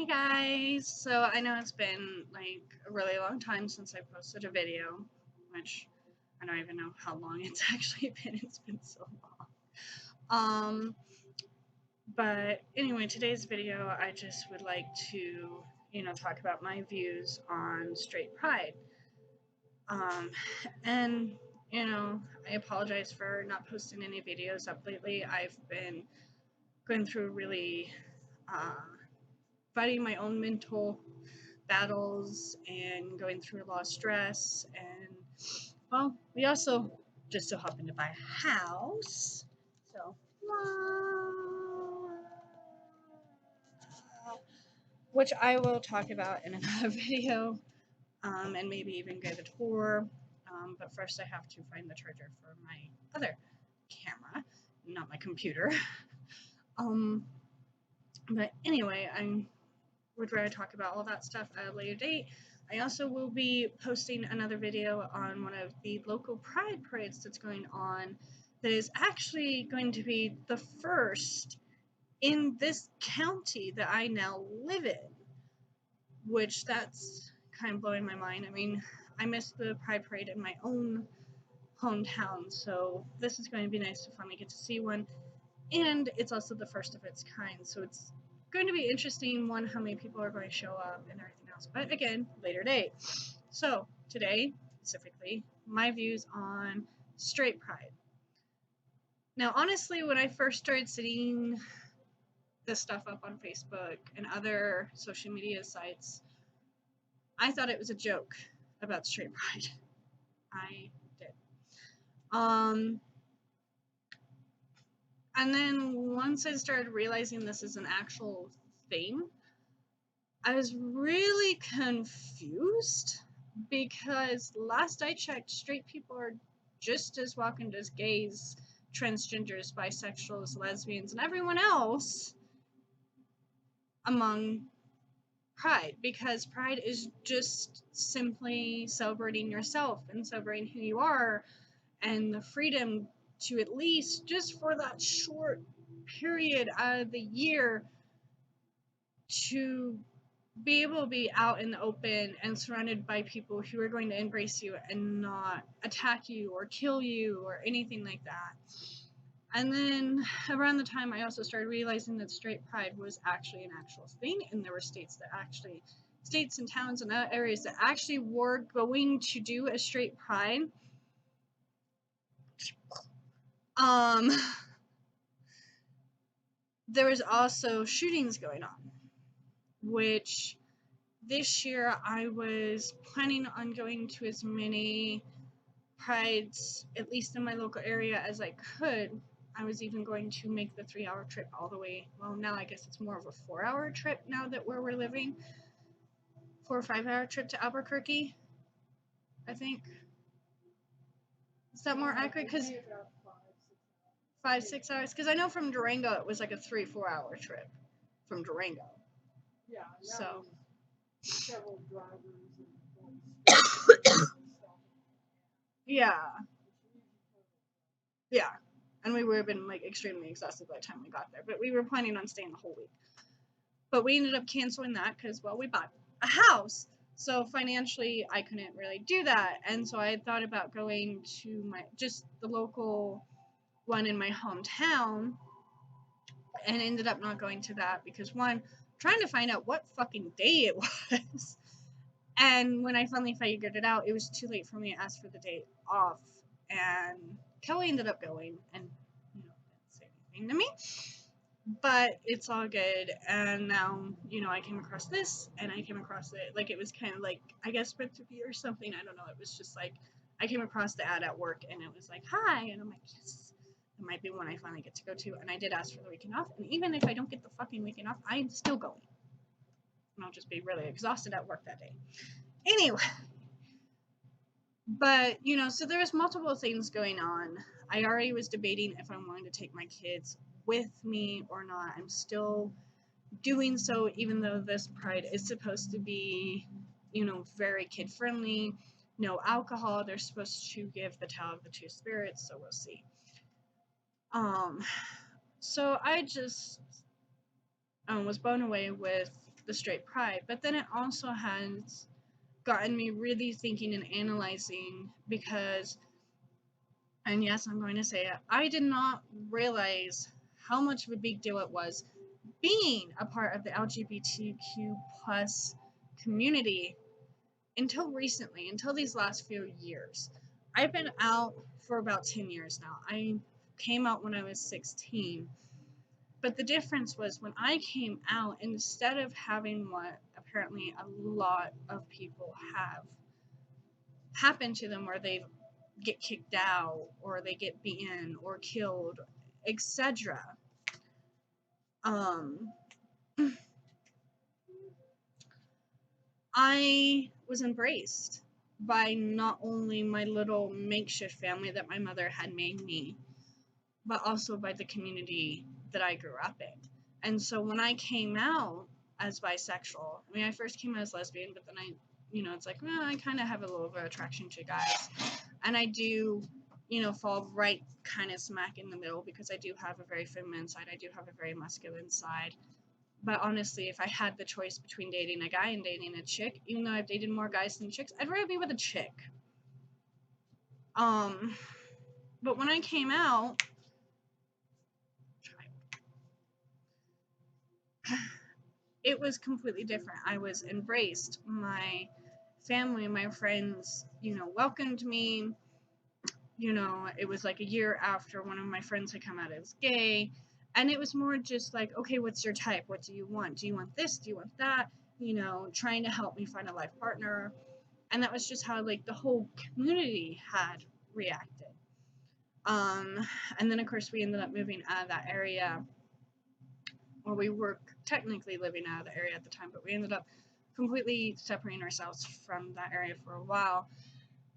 Hey guys, so I know it's been like a really long time since I posted a video, which I don't even know how long it's actually been. It's been so long. Um, but anyway, today's video, I just would like to, talk about my views on straight pride. Um, and I apologize for not posting any videos up lately. I've been going through really uh, fighting my own mental battles and going through a lot of stress. And well, we also just so happened to buy a house. So, which I will talk about in another video, and maybe even give a tour. But first, I have to find the charger for my other camera, not my computer. um, but anyway, I would rather talk about all that stuff at a later date. I also will be posting another video on one of the local pride parades that's going on that is actually going to be the first in this county that I now live in, which that's kind of blowing my mind. I mean, I missed the pride parade in my own hometown, so this is going to be nice to finally get to see one. And it's also the first of its kind, so it's going to be interesting, one, how many people are going to show up and everything else, but again, later date. So today, specifically, my views on straight pride. Now, honestly, when I first started seeing this stuff up on Facebook and other social media sites, I thought it was a joke about straight pride. I did. Um, and then once I started realizing this is an actual thing, I was really confused because last I checked, straight people are just as welcomed as gays, transgenders, bisexuals, lesbians, and everyone else among Pride, because Pride is just simply celebrating yourself and celebrating who you are and the freedom to, at least just for that short period out of the year, to be able to be out in the open and surrounded by people who are going to embrace you and not attack you or kill you or anything like that. And then around the time I also started realizing that straight pride was actually an actual thing, and there were states and towns and areas that actually were going to do a straight pride. Um, there was also shootings going on, which this year I was planning on going to as many prides, at least in my local area, as I could. I was even going to make the 3-hour trip all the way. Well, now I guess it's more of a 4-hour trip now that where we're living. 4 or 5-hour trip to Albuquerque, I think. Is that more accurate? Because 5-6 hours. Because I know from Durango it was like a 3-4 hour trip from Durango. Yeah. So Several drivers yeah, yeah, and we would have been like extremely exhausted by the time we got there. But we were planning on staying the whole week. But we ended up canceling that because, well, we bought a house. So financially, I couldn't really do that. And so I had thought about going to just the local one in my hometown, and ended up not going to that because, one, trying to find out what fucking day it was. And when I finally figured it out, it was too late for me to ask for the day off. And Kelly ended up going and, didn't say anything to me. But it's all good. And now, I came across this and I came across it. Like, it was kind of like, I guess, meant to be or something. I don't know. It was just like, I came across the ad at work and it was like, hi. And I'm like, yes, it might be one I finally get to go to. And I did ask for the weekend off. And even if I don't get the fucking weekend off, I'm still going. And I'll just be really exhausted at work that day. Anyway. But, so there's multiple things going on. I already was debating if I'm going to take my kids with me or not. I'm still doing so, even though this pride is supposed to be, very kid friendly, no alcohol. They're supposed to give the tale of the two spirits, so we'll see. So I just was blown away with the straight pride, but then it also has gotten me really thinking and analyzing because, and yes, I'm going to say it, I did not realize how much of a big deal it was being a part of the LGBTQ plus community until recently, until these last few years. I've been out for about 10 years now. I came out when I was 16. But the difference was when I came out, instead of having what apparently a lot of people have happen to them where they get kicked out or they get beaten or killed, etc. Um, I was embraced by not only my little makeshift family that my mother had made me, but also by the community that I grew up in. And so when I came out as bisexual, I mean, I first came out as lesbian, but then it's like, well, I kind of have a little bit of attraction to guys. And I do, fall right kind of smack in the middle because I do have a very feminine side. I do have a very masculine side. But honestly, if I had the choice between dating a guy and dating a chick, even though I've dated more guys than chicks, I'd rather be with a chick. But when I came out, it was completely different. I was embraced. My family, my friends, welcomed me. It was like a year after one of my friends had come out as gay. And it was more just like, okay, what's your type? What do you want? Do you want this? Do you want that? Trying to help me find a life partner. And that was just how like the whole community had reacted. And then of course we ended up moving out of that area. Well, we were technically living out of the area at the time, but we ended up completely separating ourselves from that area for a while.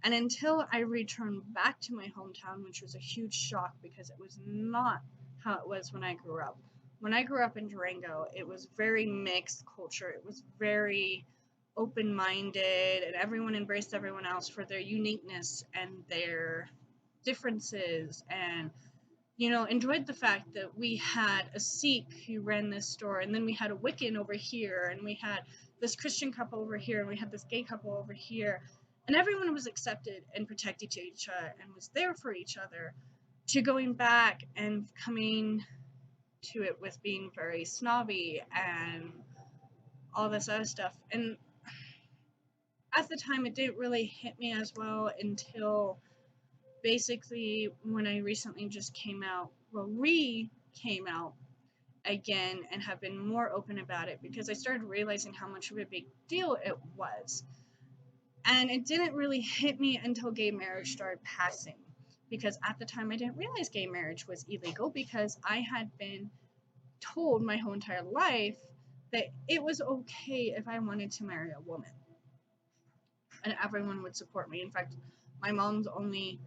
And until I returned back to my hometown, which was a huge shock because it was not how it was when I grew up. When I grew up in Durango, it was very mixed culture. It was very open-minded, and everyone embraced everyone else for their uniqueness and their differences, and enjoyed the fact that we had a Sikh who ran this store, and then we had a Wiccan over here, and we had this Christian couple over here, and we had this gay couple over here. And everyone was accepted and protected to each other and was there for each other, to going back and coming to it with being very snobby and all this other stuff. And at the time, it didn't really hit me as well until basically when I recently just came out, came out again and have been more open about it because I started realizing how much of a big deal it was. And it didn't really hit me until gay marriage started passing, because at the time I didn't realize gay marriage was illegal because I had been told my whole entire life that it was okay if I wanted to marry a woman. And everyone would support me. In fact, my mom's only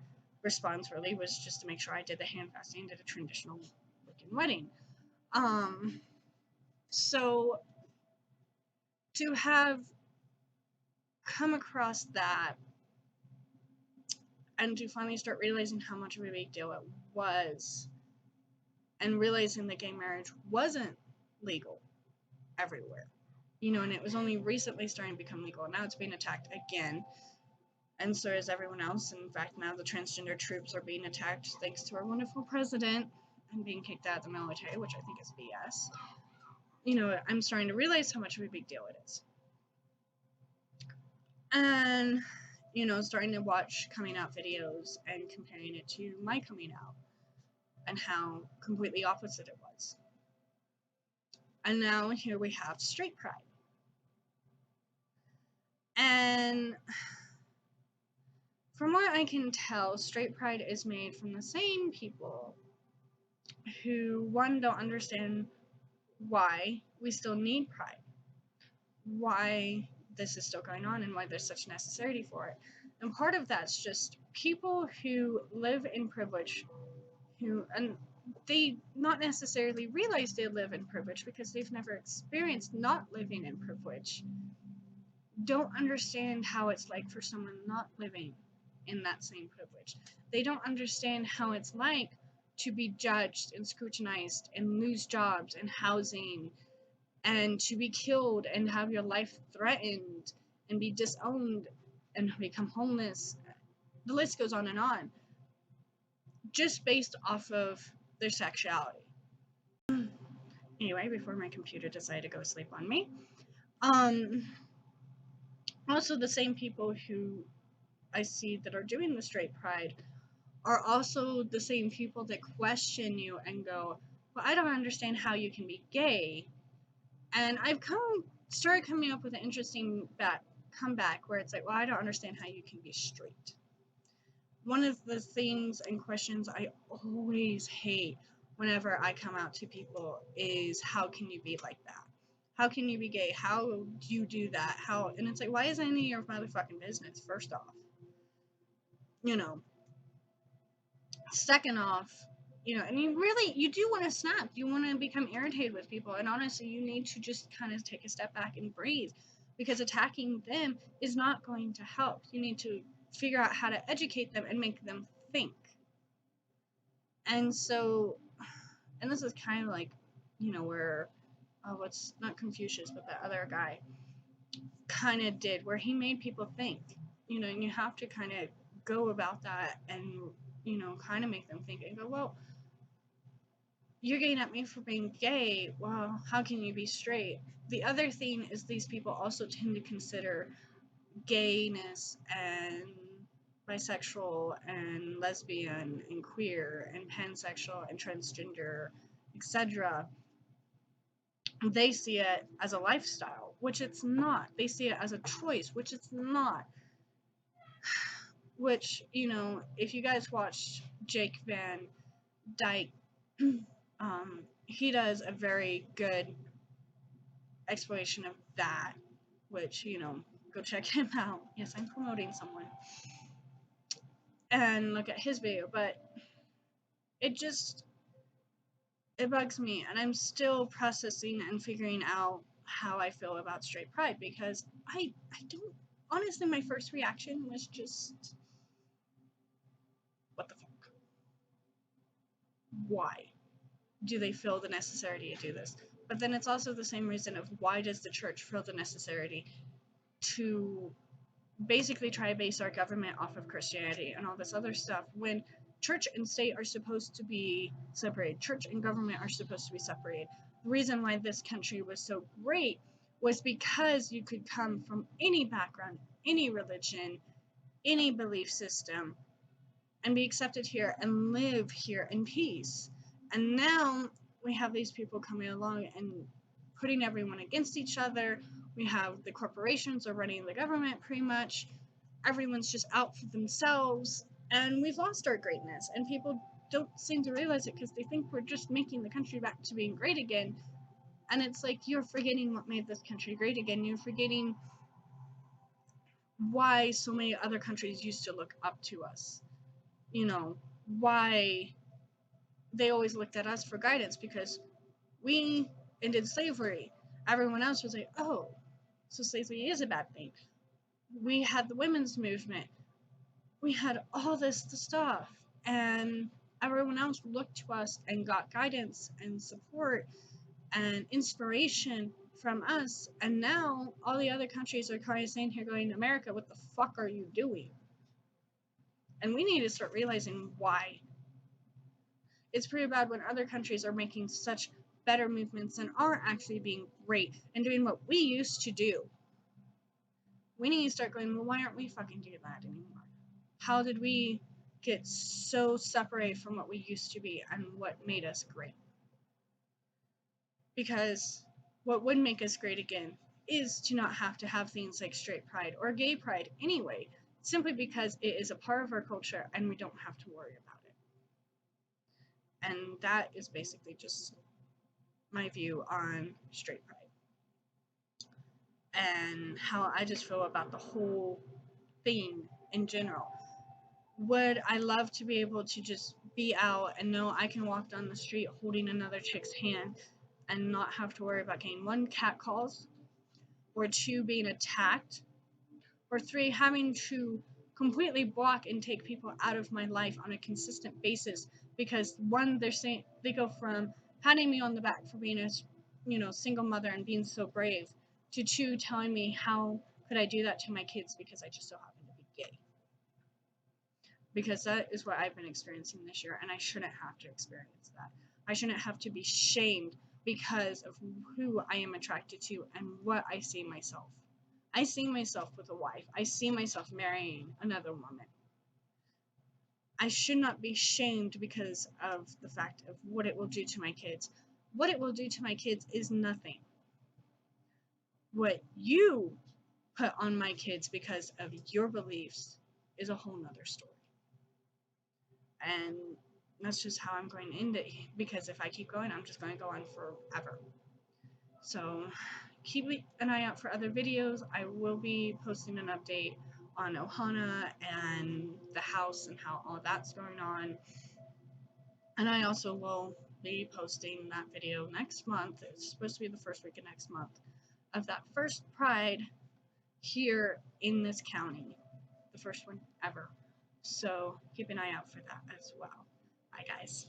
response really was just to make sure I did the hand fasting, did a traditional Wiccan wedding. So to have come across that and to finally start realizing how much of a big deal it was, and realizing that gay marriage wasn't legal everywhere, and it was only recently starting to become legal, and now it's being attacked again, and so is everyone else. In fact, now the transgender troops are being attacked thanks to our wonderful president and being kicked out of the military, which I think is BS. I'm starting to realize how much of a big deal it is. And, starting to watch coming out videos and comparing it to my coming out and how completely opposite it was. And now here we have straight pride. And from what I can tell, straight pride is made from the same people who, one, don't understand why we still need pride, why this is still going on, and why there's such necessity for it. And part of that's just people who live in privilege, and they not necessarily realize they live in privilege because they've never experienced not living in privilege, don't understand how it's like for someone not living in that same privilege. They don't understand how it's like to be judged and scrutinized and lose jobs and housing and to be killed and have your life threatened and be disowned and become homeless. The list goes on and on, just based off of their sexuality. Anyway, before my computer decided to go sleep on me. Also, the same people who I see that are doing the straight pride are also the same people that question you and go, well, I don't understand how you can be gay. And I've started coming up with an interesting comeback where it's like, well, I don't understand how you can be straight. One of the things and questions I always hate whenever I come out to people is, how can you be like that? How can you be gay? How do you do that? And it's like, why is it any of your motherfucking business, first off? Second off, and you do want to snap. You want to become irritated with people. And honestly, you need to just kind of take a step back and breathe, because attacking them is not going to help. You need to figure out how to educate them and make them think. And so, and this is kind of like, where, what's not Confucius, but that other guy kind of did, where he made people think, and you have to kind of go about that and, kind of make them think and go, well, you're getting at me for being gay. Well, how can you be straight? The other thing is, these people also tend to consider gayness and bisexual and lesbian and queer and pansexual and transgender, etc. They see it as a lifestyle, which it's not. They see it as a choice, which it's not. Which, if you guys watch Jake Van Dyke, he does a very good explanation of that, which, go check him out. Yes, I'm promoting someone. And look at his video, but it bugs me, and I'm still processing and figuring out how I feel about straight pride, because I don't, honestly, my first reaction was just, what the fuck? Why do they feel the necessity to do this? But then it's also the same reason of, why does the church feel the necessity to basically try to base our government off of Christianity and all this other stuff, when church and state are supposed to be separated. Church and government are supposed to be separated. The reason why this country was so great was because you could come from any background, any religion, any belief system, and be accepted here and live here in peace. And now we have these people coming along and putting everyone against each other. We have the corporations are running the government pretty much. Everyone's just out for themselves. And we've lost our greatness. And people don't seem to realize it, because they think we're just making the country back to being great again. And it's like, you're forgetting what made this country great again. You're forgetting why so many other countries used to look up to us. Why they always looked at us for guidance, because we ended slavery. Everyone else was like, oh, so slavery is a bad thing. We had the women's movement. We had all this stuff. And everyone else looked to us and got guidance and support and inspiration from us. And now all the other countries are kind of saying here, going, America, what the fuck are you doing? And we need to start realizing why. It's pretty bad when other countries are making such better movements and are actually being great and doing what we used to do. We need to start going, well, why aren't we fucking doing that anymore? How did we get so separated from what we used to be and what made us great? Because what would make us great again is to not have to have things like straight pride or gay pride anyway, simply because it is a part of our culture and we don't have to worry about it. And that is basically just my view on straight pride and how I just feel about the whole thing in general. Would I love to be able to just be out and know I can walk down the street holding another chick's hand and not have to worry about getting 1, cat calls, or 2, being attacked, or 3, having to completely block and take people out of my life on a consistent basis, because 1, they're saying, they go from patting me on the back for being a single mother and being so brave, to two telling me how could I do that to my kids because I just so happen to be gay. Because that is what I've been experiencing this year, and I shouldn't have to experience that. I shouldn't have to be shamed because of who I am attracted to and what I see myself. I see myself with a wife. I see myself marrying another woman. I should not be shamed because of the fact of what it will do to my kids. What it will do to my kids is nothing. What you put on my kids because of your beliefs is a whole nother story. And that's just how I'm going to end it, because if I keep going, I'm just going to go on forever. So keep an eye out for other videos. I will be posting an update on Ohana and the house and how all that's going on. And I also will be posting that video next month. It's supposed to be the first week of next month of that first Pride here in this county, the first one ever. So keep an eye out for that as well. Bye, guys.